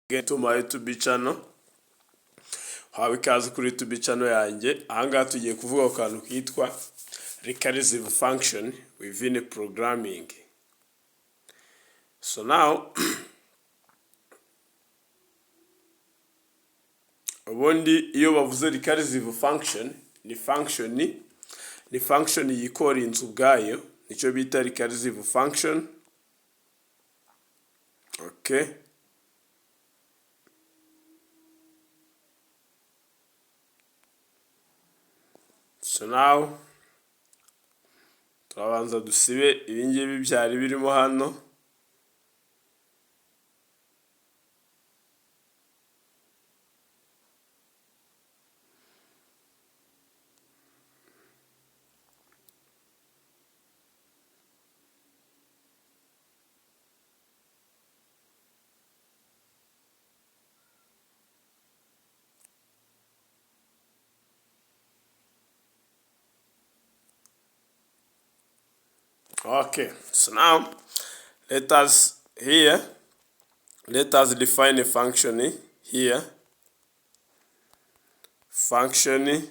Get to my YouTube channel. Hawe ikaze kuri YouTube channel yanjye. Ahangaha tugiye kuvuga ku kantu kitwa recursive function within programming. So now ubundi iyo bavuze recursive function ni function yikora inzu ubwayo, nicyo bita recursive function. Okay. So now turabanza dusibe ibingibi byari birimo hano. Okay, so now let us define a function here. Function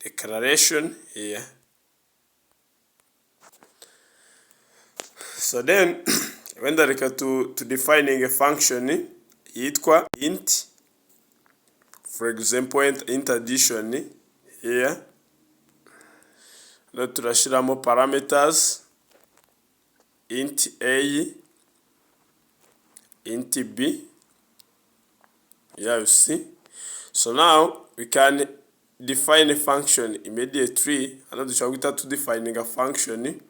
declaration here. So then when to defining a function yitwa int, for example int addition here. Turashiramo parameters int a, int b. Yeah, you see. So now we can define a function immediately. And to defining a function.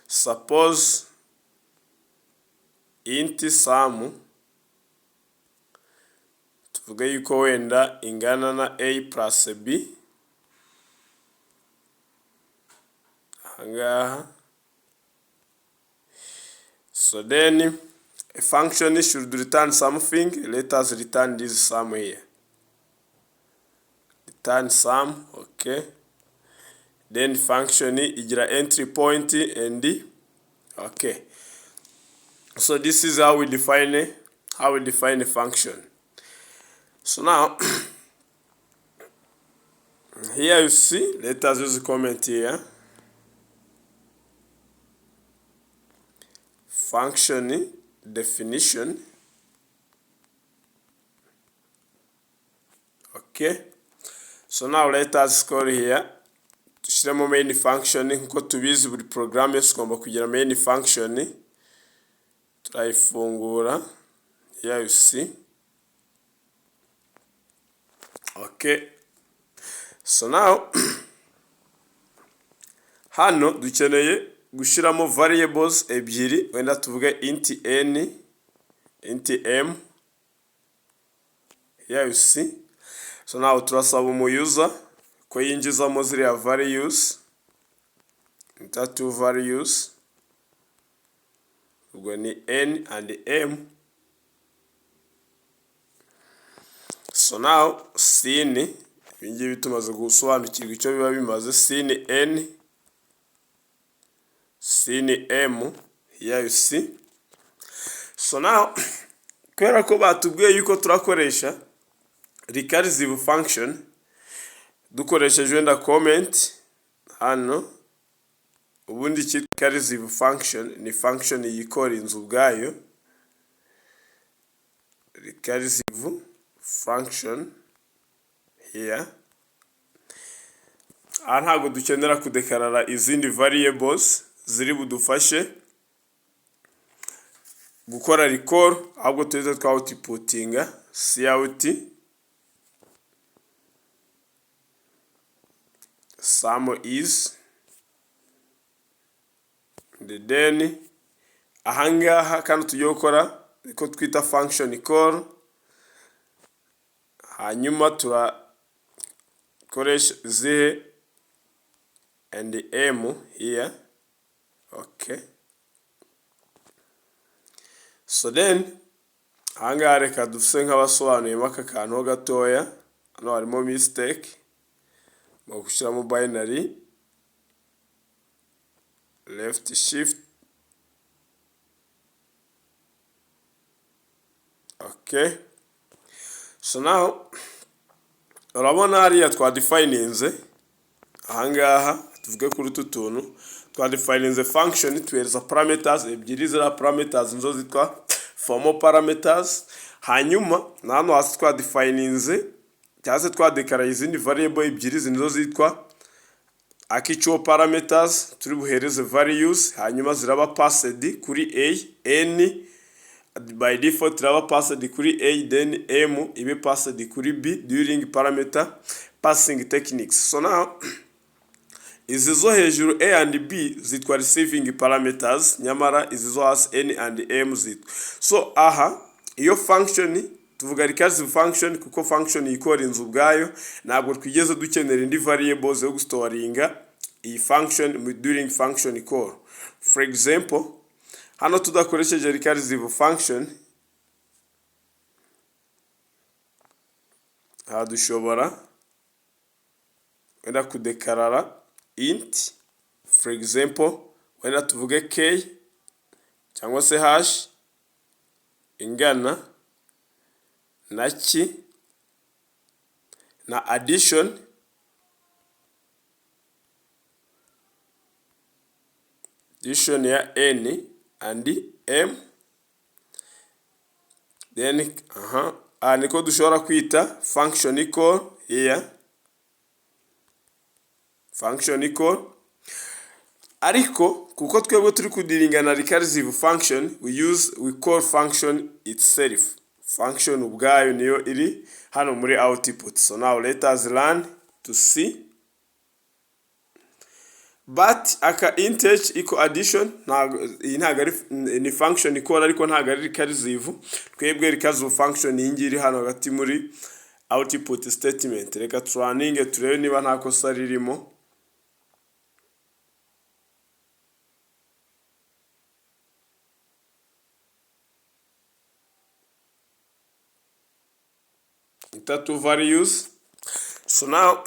Suppose int sum tuvuge yuko wenda ingana na a plus b. So then a function should return something. Let us return this sum here. Return sum, okay. Then function igira entry point and okay. So this is how we define a function. So now here you see, let us use a comment here. Function definition. Okay. So now let us score here. Tushiremo main function nkuko tubizi buri program yose ugomba kugira main function. Turayifungura. Here you see. Okay. So now hano dukeneye gushiramo variables ebyiri, wenda tuvuge int n, int m. Here you see. So now turasaba user ko yinjizamo ziriya values, enter two values, ubwo ni n and m. So now sin, ibingibi tumaze gusobanukirwa icyo biba bimaze. Sin n, sin m. Here you see. So now kubera ko batubwiye yuko turakoresha recursive function, dukoresheje wenda comment hano. Ubundi cyitwa recursive function ni function yikora inzu ubwayo. Recursive function here. Ntago dukenera kudekarara izindi variables ziri budufashe gukora recall, ahubwo tuze outputtinga cout sum is, and then ahangaha kandi tugiye gukora iko twita function call. Hanyuma turakoresha z and m here. Okay. So then ahangaha reka dufise nk'abasobanuyemo aka kantu gatoya. Hano harimo mistake mu gushyiramo binary left shift Okay, so now urabona hariya twadefininze ahangaha tuvuge kuri utu tuntu twadefininze function tuhereza parameters ebyiri, zira parameters nizo zitwa formal parameters. Hanyuma na hano hasi twadefininze cyangwa se twadekara izindi variable ebyiri nizo zitwa actual parameters turi buhereze values, hanyuma ziraba passed kuri a, n by default ziraba passed kuri a, then m ibe passed kuri b during parameter passing techniques. So now izi zo hejuru a and b zitwa receiving parameters, nyamara izi zo hasi n and m zitwa. So aha iyo function tuvuga recursive function kuko function ikora inzu ubwayo, ntabwo twigeze dukenera indi variables yo gustoringa iyi function during function call. For example, hano tudakoresheje recursive function dushobora wenda kudekarara int, for example wenda tuvuge k cyangwa se hash ingana na ki na addition ya n and m, then niko dushobora kwita function call here, function call. Ariko kuko twebwe turi kudiringa na recursive function we call function itself, function ubwayo niyo iri hano muri output. So now let us learn to see. But aka int equal addition ntago ni function ikora ariko ntago ari recursive. Twebwe recursive function ingiri hano hagati muri output statement. Reka turaninge turebe niba nta kosa ririmo. Itatu values. So now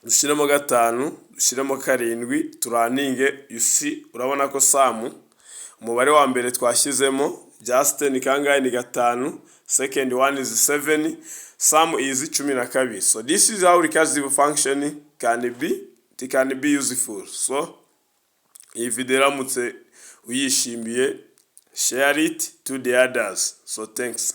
dushyiremo 5, dushyiremo 7, turaninge. You see urabona ko sum umubare wa mbere twashyizemo just ni kangahe, ni 5, second one is 7, sum is 12. So this is how recursive function can be useful. So if iramutse uyishimiye, share it to the others. So thanks.